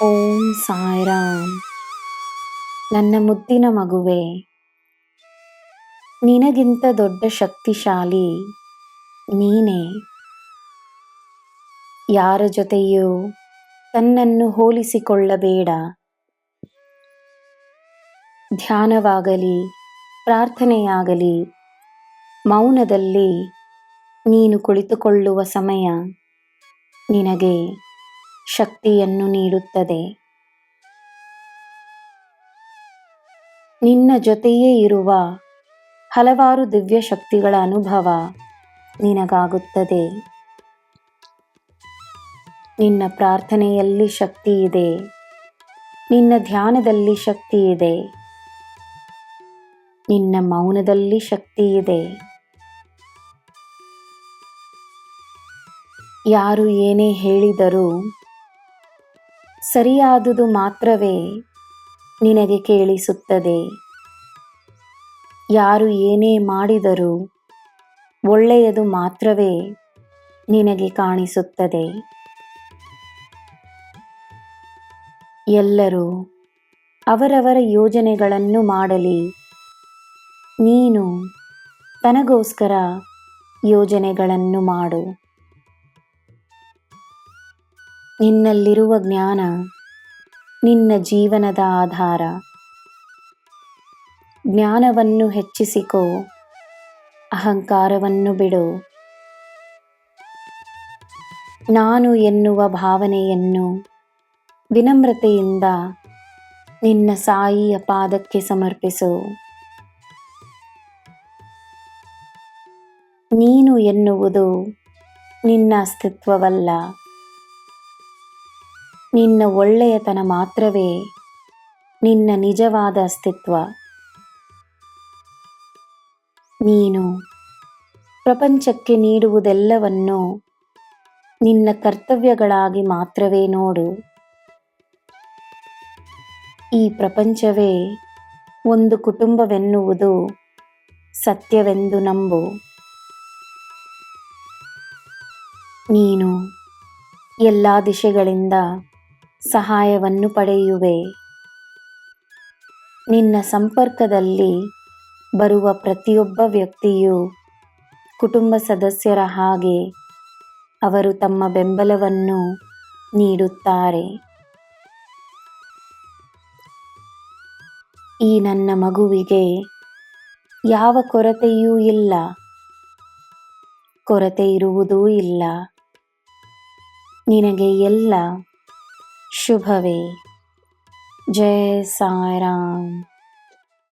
ಓಂ ಸಾಯಿರಾಮ್. ನನ್ನ ಮುದ್ದಿನ ಮಗುವೆ, ನಿನಗಿಂತ ದೊಡ್ಡ ಶಕ್ತಿಶಾಲಿ ನೀನೇ. ಯಾರ ಜೊತೆಯೂ ತನ್ನನ್ನು ಹೋಲಿಸಿಕೊಳ್ಳಬೇಡ. ಧ್ಯಾನವಾಗಲಿ, ಪ್ರಾರ್ಥನೆಯಾಗಲಿ, ಮೌನದಲ್ಲಿ ನೀನು ಕುಳಿತುಕೊಳ್ಳುವ ಸಮಯ ನಿನಗೆ ಶಕ್ತಿಯನ್ನು ನೀಡುತ್ತದೆ. ನಿನ್ನ ಜೊತೆಯೇ ಇರುವ ಹಲವಾರು ದಿವ್ಯ ಶಕ್ತಿಗಳ ಅನುಭವ ನಿನಗಾಗುತ್ತದೆ. ನಿನ್ನ ಪ್ರಾರ್ಥನೆಯಲ್ಲಿ ಶಕ್ತಿ ಇದೆ, ನಿನ್ನ ಧ್ಯಾನದಲ್ಲಿ ಶಕ್ತಿ ಇದೆ, ನಿನ್ನ ಮೌನದಲ್ಲಿ ಶಕ್ತಿ ಇದೆ. ಯಾರು ಏನೇ ಹೇಳಿದರೂ ಸರಿಯಾದುದು ಮಾತ್ರವೇ ನಿನಗೆ ಕೇಳಿಸುತ್ತದೆ. ಯಾರು ಏನೇ ಮಾಡಿದರೂ ಒಳ್ಳೆಯದು ಮಾತ್ರವೇ ನಿನಗೆ ಕಾಣಿಸುತ್ತದೆ. ಎಲ್ಲರೂ ಅವರವರ ಯೋಜನೆಗಳನ್ನು ಮಾಡಲಿ, ನೀನು ತನಗೋಸ್ಕರ ಯೋಜನೆಗಳನ್ನು ಮಾಡು. ನಿನ್ನಲ್ಲಿರುವ ಜ್ಞಾನ ನಿನ್ನ ಜೀವನದ ಆಧಾರ. ಜ್ಞಾನವನ್ನು ಹೆಚ್ಚಿಸಿಕೋ, ಅಹಂಕಾರವನ್ನು ಬಿಡು. ನಾನು ಎನ್ನುವ ಭಾವನೆಯನ್ನು ವಿನಮ್ರತೆಯಿಂದ ನಿನ್ನ ಸಾಯಿಯ ಪಾದಕ್ಕೆ ಸಮರ್ಪಿಸು. ನೀನು ಎನ್ನುವುದು ನಿನ್ನ ಅಸ್ತಿತ್ವವಲ್ಲ, ನಿನ್ನ ಒಳ್ಳೆಯತನ ಮಾತ್ರವೇ ನಿನ್ನ ನಿಜವಾದ ಅಸ್ತಿತ್ವ. ನೀನು ಪ್ರಪಂಚಕ್ಕೆ ನೀಡುವುದೆಲ್ಲವನ್ನು ನಿನ್ನ ಕರ್ತವ್ಯಗಳಾಗಿ ಮಾತ್ರವೇ ನೋಡು. ಈ ಪ್ರಪಂಚವೇ ಒಂದು ಕುಟುಂಬವೆನ್ನುವುದು ಸತ್ಯವೆಂದು ನಂಬು. ನೀನು ಎಲ್ಲ ದಿಶೆಗಳಿಂದ ಸಹಾಯವನ್ನು ಪಡೆಯುವೆ. ನಿನ್ನ ಸಂಪರ್ಕದಲ್ಲಿ ಬರುವ ಪ್ರತಿಯೊಬ್ಬ ವ್ಯಕ್ತಿಯು ಕುಟುಂಬ ಸದಸ್ಯರ ಹಾಗೆ ಅವರು ತಮ್ಮ ಬೆಂಬಲವನ್ನು ನೀಡುತ್ತಾರೆ. ಈ ನನ್ನ ಮಗುವಿಗೆ ಯಾವ ಕೊರತೆಯೂ ಇಲ್ಲ, ಕೊರತೆ ಇರುವುದೂ ಇಲ್ಲ. ನಿನಗೆ ಎಲ್ಲ ಶುಭವೇ. ಜೈ ಸಾಯಿರಾಮ್.